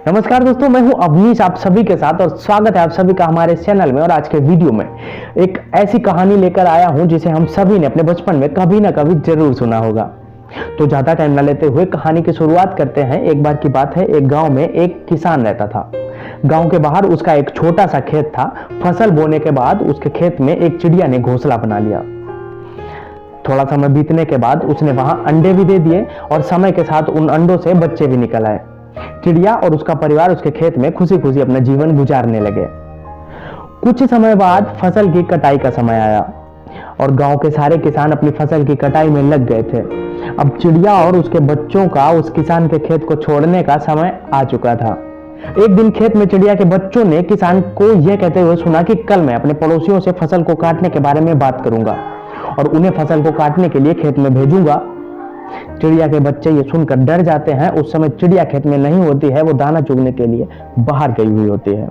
नमस्कार दोस्तों, मैं हूं अवनीश आप सभी के साथ और स्वागत है आप सभी का हमारे चैनल में। और आज के वीडियो में एक ऐसी कहानी लेकर आया हूं जिसे हम सभी ने अपने बचपन में कभी ना कभी जरूर सुना होगा। तो ज्यादा टाइम न लेते हुए कहानी की शुरुआत करते हैं। एक बार की बात है, एक गांव में एक किसान रहता था। गांव के बाहर उसका एक छोटा सा खेत था। फसल बोने के बाद उसके खेत में एक चिड़िया ने घोंसला बना लिया। थोड़ा समय बीतने के बाद उसने वहां अंडे भी दे दिए और समय के साथ उन अंडों से बच्चे भी निकल आए। चिड़िया और उसका परिवार उसके खेत में खुशी खुशी अपना जीवन गुजारने लगे। कुछ समय बाद फसल की कटाई का समय आया और गांव के सारे किसान अपनी फसल की कटाई में लग गए थे। अब चिड़िया और उसके बच्चों का उस किसान के खेत को छोड़ने का समय आ चुका था। एक दिन खेत में चिड़िया के बच्चों ने किसान को यह कहते हुए सुना कि कल मैं अपने पड़ोसियों से फसल को काटने के बारे में बात करूंगा और उन्हें फसल को काटने के लिए खेत में भेजूंगा। चिड़िया के बच्चे ये सुनकर डर जाते हैं। उस समय चिड़िया खेत में नहीं होती है, वो दाना चुगने के लिए बाहर गई हुई होती है।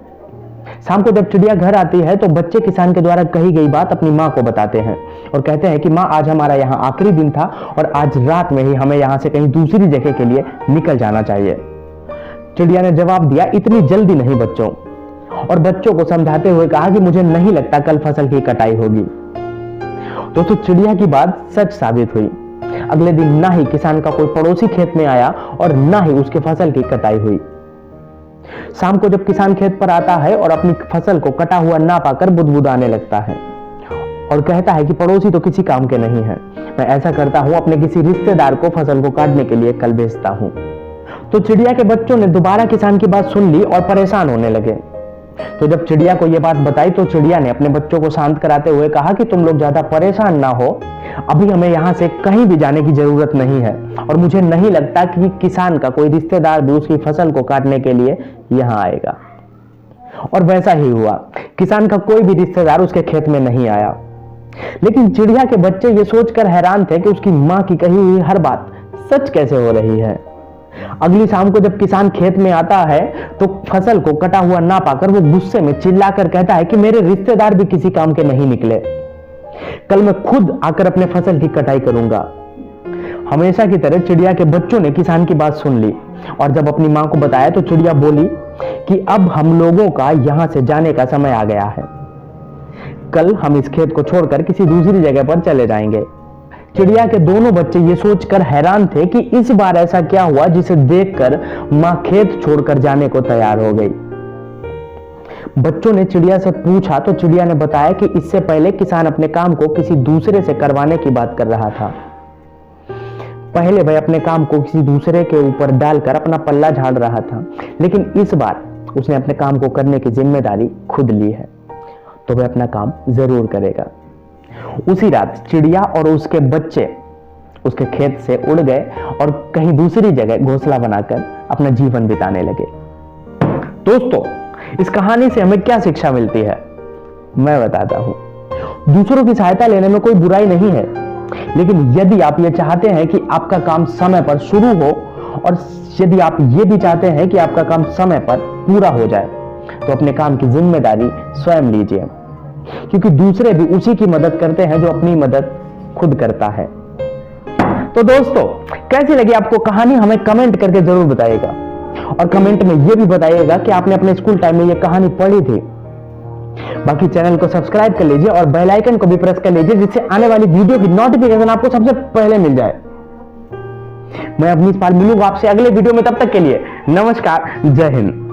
शाम को जब चिड़िया घर आती है तो बच्चे किसान के द्वारा कही गई बात अपनी माँ को बताते हैं और कहते हैं कि माँ, आज हमारा यहाँ आखिरी दिन था और आज रात में ही हमें यहाँ से कहीं दूसरी जगह के लिए निकल जाना चाहिए। चिड़िया ने जवाब दिया, इतनी जल्दी नहीं बच्चों, और बच्चों को समझाते हुए कहा कि मुझे नहीं लगता कल फसल की कटाई होगी। दोस्तों, चिड़िया की बात सच साबित हुई। अगले दिन ना ही किसान का कोई पड़ोसी खेत में आया और ना ही उसके फसल की कटाई हुई। शाम को जब किसान खेत पर आता है और अपनी फसल को कटा हुआ ना पाकर बुदबुदाने लगता है और कहता है कि पड़ोसी तो किसी काम के नहीं है, मैं ऐसा करता हूं अपने किसी रिश्तेदार को फसल को काटने के लिए कल भेजता हूं। तो चिड़िया के बच्चों ने दोबारा किसान की बात सुन ली और परेशान होने लगे। तो जब चिड़िया को यह बात बताई तो चिड़िया ने अपने बच्चों को शांत कराते हुए कहा कि तुम लोग ज्यादा परेशान ना हो, अभी हमें यहाँ से कहीं भी जाने की जरूरत नहीं है और मुझे नहीं लगता कि किसान का कोई रिश्तेदार भी उसकी फसल को काटने के लिए यहाँ आएगा। और वैसा ही हुआ, किसान का कोई भी रिश्तेदार उसके खेत में नहीं आया। लेकिन चिड़िया के बच्चे ये सोचकर हैरान थे कि उसकी माँ की कही हुई हर बात सच कैसे हो रही है। अगली शाम को जब किसान खेत में आता है तो फसल को कटा हुआ ना पाकर वो गुस्से में चिल्लाकर कहता है कि मेरे रिश्तेदार भी किसी काम के नहीं निकले, कल मैं खुद आकर अपने फसल की कटाई करूंगा। हमेशा की तरह चिड़िया के बच्चों ने किसान की बात सुन ली और जब अपनी मां को बताया तो चिड़िया बोली कि अब हम लोगों का यहां से जाने का समय आ गया है, कल हम इस खेत को छोड़कर किसी दूसरी जगह पर चले जाएंगे। चिड़िया के दोनों बच्चे ये सोचकर हैरान थे कि इस बार ऐसा क्या हुआ जिसे देखकर मां खेत छोड़कर जाने को तैयार हो गई। बच्चों ने चिड़िया से पूछा तो चिड़िया ने बताया कि इससे पहले किसान अपने काम को किसी दूसरे से करवाने की बात कर रहा था। पहले वह अपने काम को किसी दूसरे के ऊपर डालकर अपना पल्ला झाड़ रहा था, लेकिन इस बार उसने अपने काम को करने की जिम्मेदारी खुद ली है, तो वह अपना काम जरूर करेगा। उसी रात चिड़िया और उसके बच्चे उसके खेत से उड़ गए और कहीं दूसरी जगह घोंसला बनाकर अपना जीवन बिताने लगे। दोस्तों, इस कहानी से हमें क्या शिक्षा मिलती है, मैं बताता हूं। दूसरों की सहायता लेने में कोई बुराई नहीं है, लेकिन यदि आप ये चाहते हैं कि आपका काम समय पर शुरू हो और यदि आप ये भी चाहते हैं कि आपका काम समय पर पूरा हो जाए, तो अपने काम की जिम्मेदारी स्वयं लीजिए, क्योंकि दूसरे भी उसी की मदद करते हैं जो अपनी मदद खुद करता है। तो दोस्तों, कैसी लगी आपको कहानी, हमें कमेंट करके जरूर बताइएगा और कमेंट में यह भी बताइएगा कि आपने अपने स्कूल टाइम में यह कहानी पढ़ी थी। बाकी चैनल को सब्सक्राइब कर लीजिए और बेल आइकन को भी प्रेस कर लीजिए, जिससे आने वाली वीडियो की नोटिफिकेशन आपको सबसे पहले मिल जाए। मैं अवनीश पाल मिलूंगा आपसे अगले वीडियो में, तब तक के लिए नमस्कार, जय हिंद।